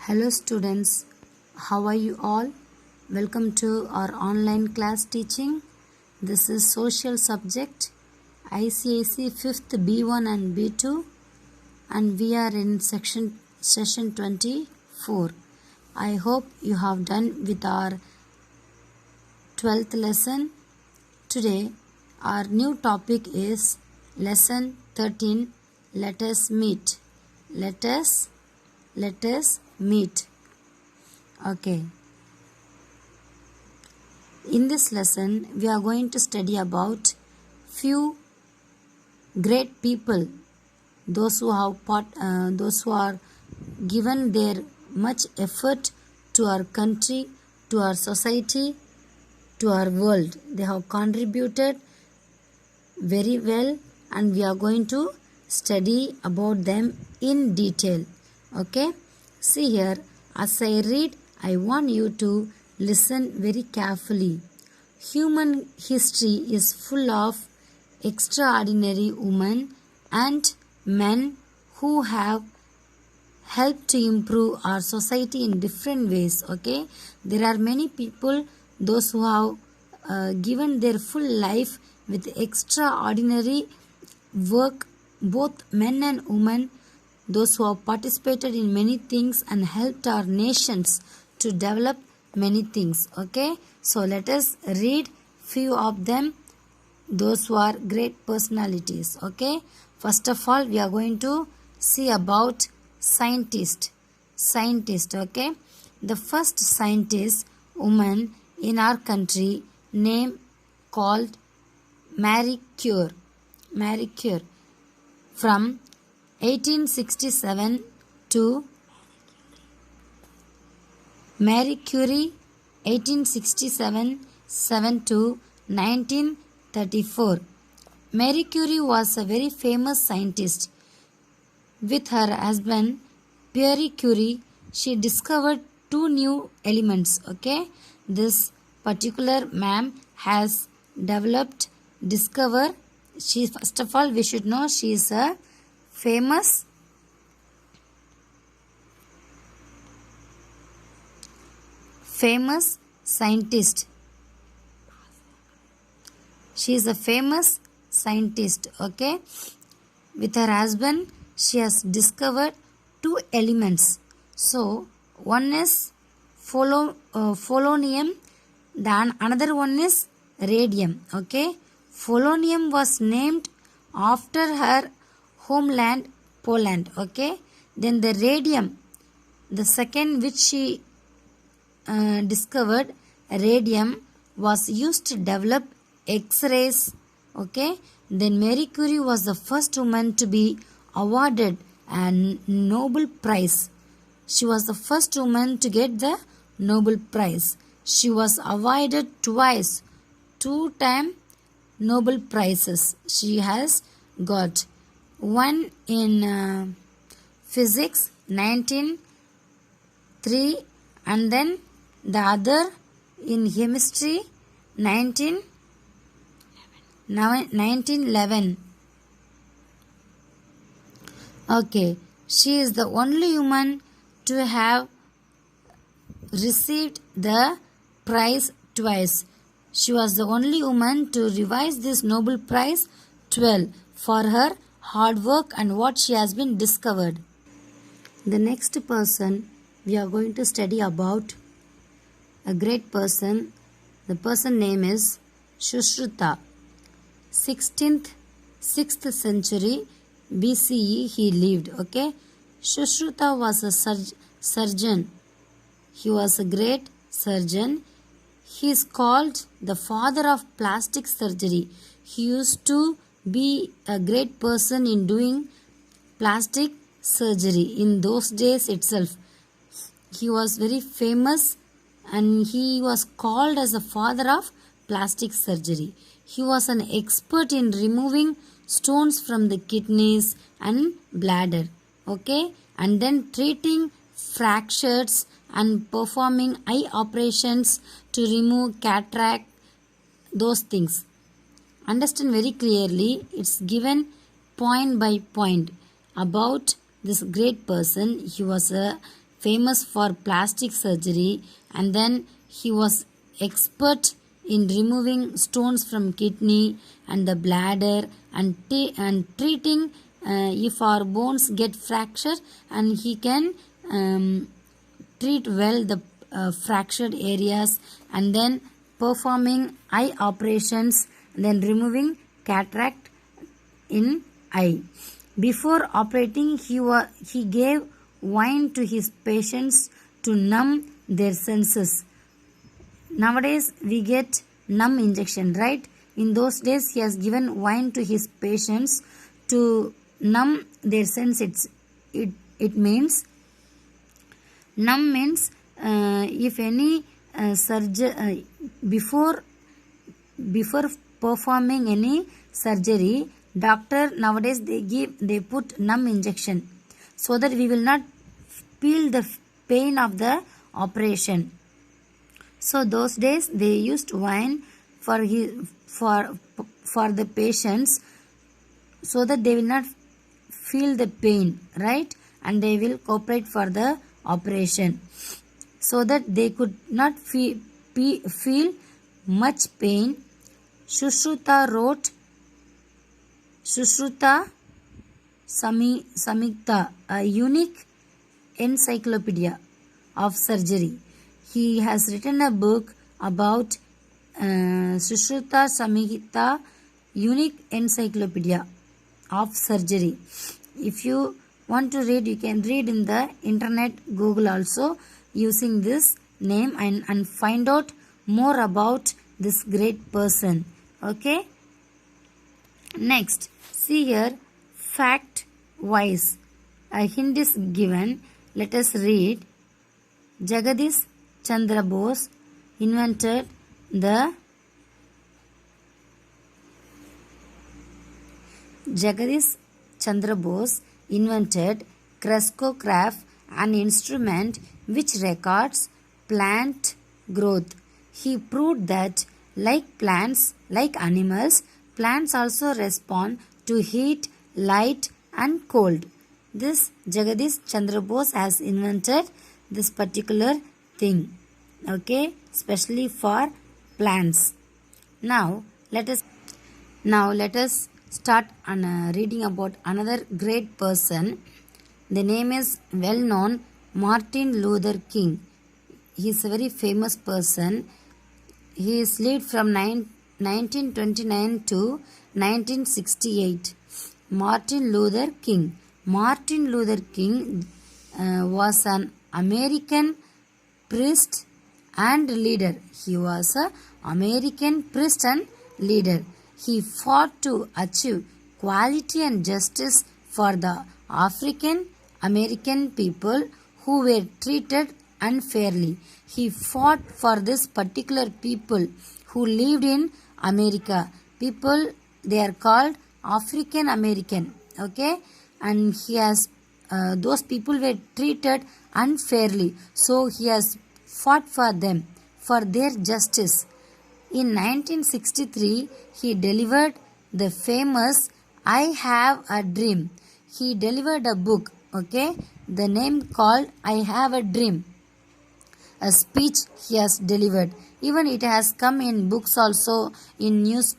Hello students, how are you all? Welcome to our online class teaching. This is social subject ICIC 5th B1 and B2 and we are in session 24. I hope you have done with our 12th lesson. Today our new topic is lesson 13. Let us meet. Let us meet. Okay. In this lesson, we are going to study about few great people, those who are given their much effort to our country, to our society, to our world. They have contributed very well, and we are going to study about them in detail. Okay, see here, as I read, I want you to listen very carefully. Human history is full of extraordinary women and men who have helped to improve our society in different ways. Okay, there are many people, those who have given their full life with extraordinary work, both men and women, those who have participated in many things and helped our nations to develop many things. Okay, so let us read few of them, those who are great personalities. Okay, first of all we are going to see about scientist. Okay, the first scientist woman in our country name called Marie Curie from 1867 to Marie Curie 1867 to 1934. Marie Curie was a very famous scientist. With her husband Pierre Curie, she discovered two new elements. Okay, this particular ma'am has discovered. She, first of all, we should know she is a famous scientist. She is a famous scientist. Okay, with her husband she has discovered two elements. So one is polonium, then another one is radium. Okay, polonium was named after her homeland Poland. Okay, then the radium, the second which she discovered, radium was used to develop X-rays. Okay, then Marie Curie was the first woman to be awarded a Nobel Prize. She was the first woman to get the Nobel Prize. She was awarded twice, 2 times Nobel Prizes she has got. One in physics 1903 and then the other in chemistry 1911. Okay, she is the only woman to have received the prize twice. She was the only woman to revise this Nobel Prize 12 for her hard work and what she has been discovered. The next person we are going to study about a great person. The person name is Sushruta. 6th century BCE he lived. Okay, Sushruta was a surgeon. He was a great surgeon. He is called the father of plastic surgery. He used to be a great person in doing plastic surgery in those days itself. He was very famous and he was called as the father of plastic surgery. He was an expert in removing stones from the kidneys and bladder. Okay, and then treating fractures and performing eye operations to remove cataract, those things. Understand very clearly, it's given point by point about this great person. He was a famous for plastic surgery, and then he was expert in removing stones from kidney and the bladder, and treating if our bones get fractured, and he can treat well the fractured areas, and then performing eye operations, then removing cataract in eye. Before operating, he gave wine to his patients to numb their senses. Nowadays we get numb injection, right? In those days he has given wine to his patients to numb their senses. It means, numb means if any surgery before performing any surgery, doctor nowadays they put numb injection so that we will not feel the pain of the operation. So those days they used wine for the patients so that they will not feel the pain, right? And they will cooperate for the operation so that they could not feel much pain. Sushruta wrote Sushruta Samhita, a unique encyclopedia of surgery. He has written a book about Sushruta Samhita, unique encyclopedia of surgery. If you want to read, you can read in the internet, Google also, using this name, and find out more about this great person. Okay. Next, see here, fact wise. A hint is given. Let us read. Jagadish Chandra Bose invented the crescograph, an instrument which records plant growth. He proved that like plants, like animals, plants also respond to heat, light and cold. This Jagadish Chandra Bose has invented this particular thing, okay, especially for plants. Now let us start reading about another great person. The name is well known, Martin Luther King. He is a very famous person. He is lived from 1929 to 1968. Martin Luther King. Martin Luther King was an American priest and leader. He was an American priest and leader. He fought to achieve equality and justice for the African American people who were treated unfairly. He fought for this particular people who lived in America. People, they are called African American. Okay, and he has those people were treated unfairly, so he has fought for them, for their justice. In 1963, he delivered the famous I Have a Dream. He delivered a book, okay, the name called I Have a Dream. A speech he has delivered. Even it has come in books also, in news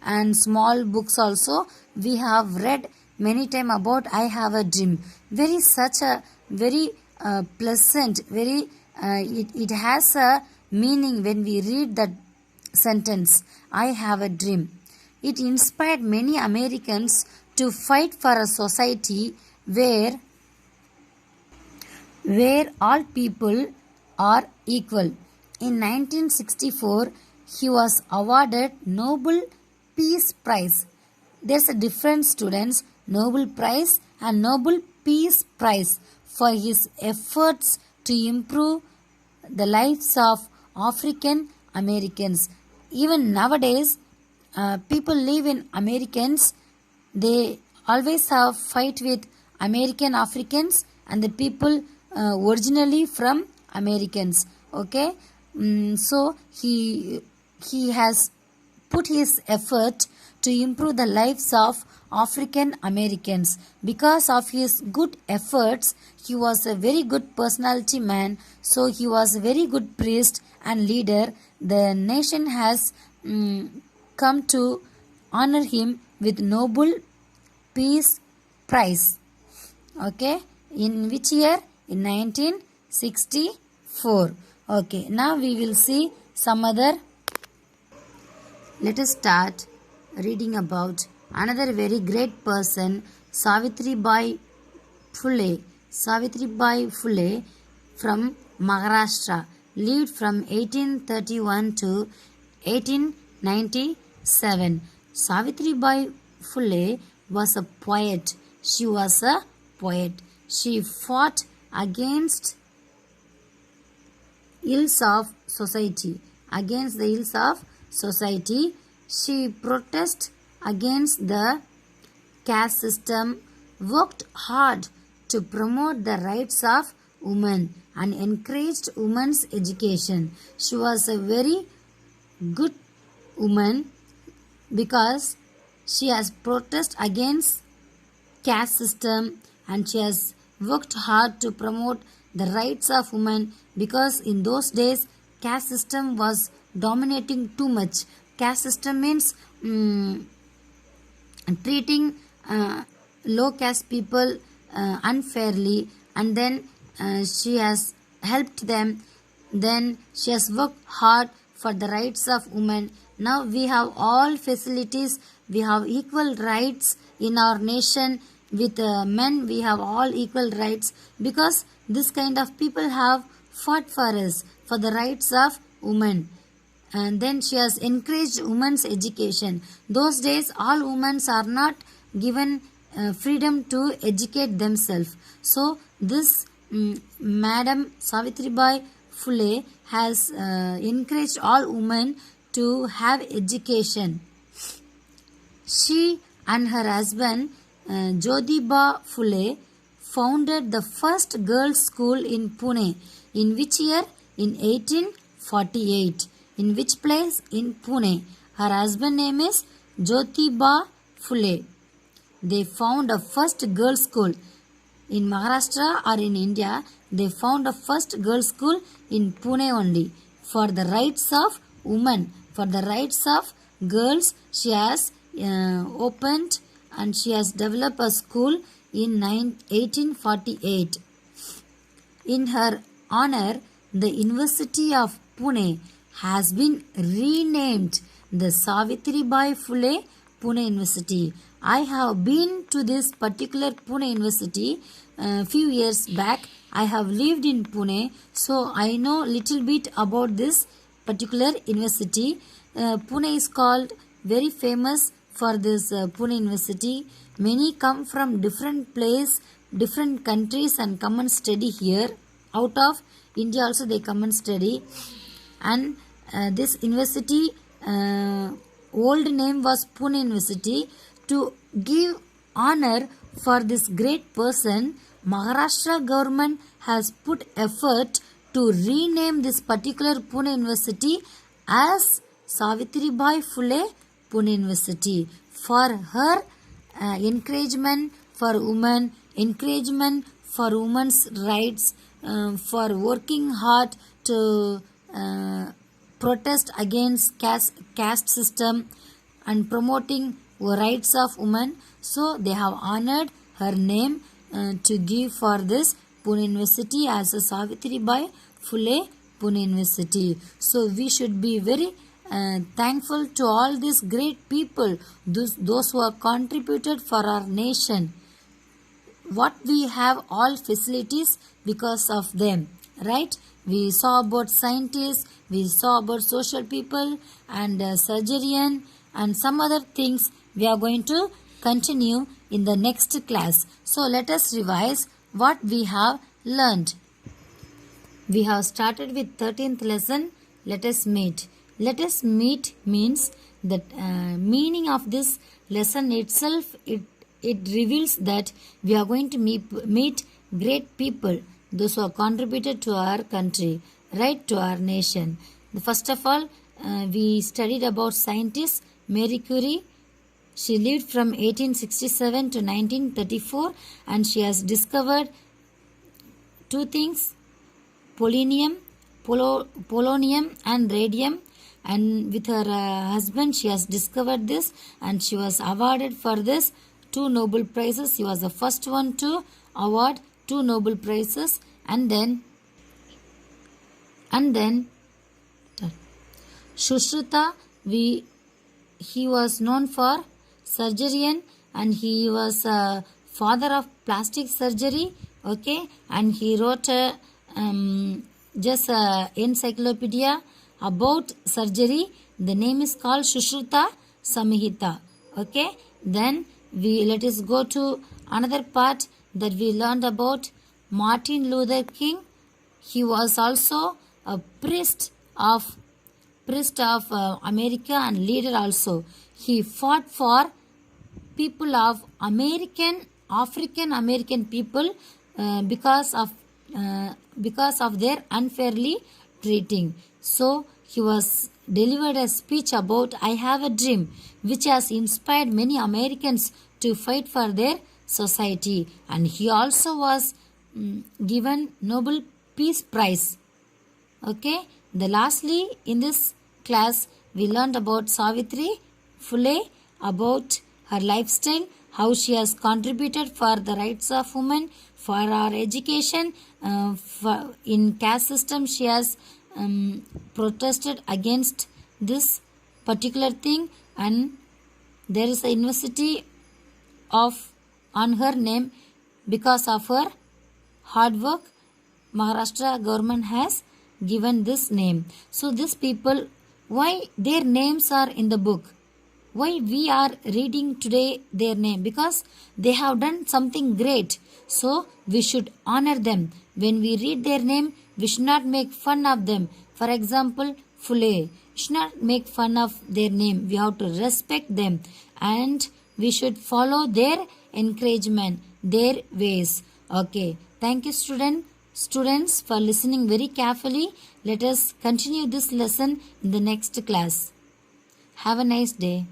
and small books also. We have read many times about I Have a Dream. Such a very pleasant, very it has a meaning when we read that sentence, I have a dream. It inspired many Americans to fight for a society where all people are equal. In 1964, he was awarded Nobel Peace Prize. There's a difference, students, Nobel Prize and Nobel Peace Prize, for his efforts to improve the lives of African Americans. Even nowadays, people live in Americans, they always have fight with American Africans and the people originally from Americans. Okay, so he has put his effort to improve the lives of African Americans. Because of his good efforts, he was a very good personality man, so he was a very good priest and leader. The nation has come to honor him with Nobel Peace Prize. Okay, in which year? In 1964. Okay, now we will see some other. Let us start reading about another very great person, Savitribai Phule. Savitribai Phule from Maharashtra lived from 1831 to 1897. Savitribai Phule was a poet. She was a poet. She fought against ills of society. Against the ills of society, she protested against the caste system, worked hard to promote the rights of women and encouraged women's education. She was a very good woman because she has protested against caste system and she has worked hard to promote the rights of women, because in those days caste system was dominating too much. Caste system means treating low caste people unfairly, and then she has helped them. Then she has worked hard for the rights of women. Now we have all facilities, we have equal rights in our nation. With men we have all equal rights, because this kind of people have fought for us for the rights of women. And then she has encouraged women's education. Those days all women are not given freedom to educate themselves. So this Madam Savitribai Phule has encouraged all women to have education. She and her husband Jyotiba Phule founded the first girls' school in Pune. In which year? In 1848. In which place? In Pune. Her husband name is Jyotiba Phule. They found a first girls' school in Maharashtra or in India. They found a first girls' school in Pune only for the rights of women, for the rights of girls. She has opened and she has developed a school in 1848. In her honor, the University of Pune has been renamed the Savitribai Phule Pune University. I have been to this particular Pune University a few years back. I have lived in Pune, so I know little bit about this particular university. Pune is called very famous for this Pune University. Many come from different place, different countries and come and study here. Out of India also they come and study. And this university old name was Pune University. To give honor for this great person, Maharashtra government has put effort to rename this particular Pune University as Savitribai Phule Pune University for her encouragement for women, encouragement for women's rights, for working hard to protest against caste system and promoting rights of women. So they have honored her name to give for this Pune University as a Savitribai Phule Pune University. So we should be very thankful to all these great people, those who have contributed for our nation. What we have all facilities because of them, right? We saw about scientists, we saw about social people and surgeon and some other things. We are going to continue in the next class. So let us revise what we have learned. We have started with 13th lesson. Let us meet. Let us meet means the meaning of this lesson itself. It reveals that we are going to meet great people, those who have contributed to our country, right, to our nation. First of all, we studied about scientists Marie Curie, She lived from 1867 to 1934, and she has discovered two things: polonium, polonium and radium. And with her husband, she has discovered this, and she was awarded for this 2 Nobel Prizes. She was the first one to award 2 Nobel Prizes. And then Sushruta, he was known for surgeon, and he was a father of plastic surgery. Okay, and he wrote just a encyclopedia about surgery. The name is called Sushruta Samhita. Okay, then let us go to another part that we learned about Martin Luther King. He was also a priest of America and leader also. He fought for people of African American people because of their unfairly treating. So he was delivered a speech about I have a dream, which has inspired many Americans to fight for their society. And he also was given Nobel Peace Prize. Okay, lastly in this class we learned about Savitri Phule, about her lifestyle, how she has contributed for the rights of women, for our education, in caste system she has protested against this particular thing, and there is a university on her name because of her hard work. Maharashtra government has given this name. So these people, why their names are in the book? Why we are reading today their name? Because they have done something great. So we should honor them. When we read their name, we should not make fun of them. For example, Phule. We should not make fun of their name. We have to respect them, and we should follow their encouragement, their ways. Okay. Thank you, students, for listening very carefully. Let us continue this lesson in the next class. Have a nice day.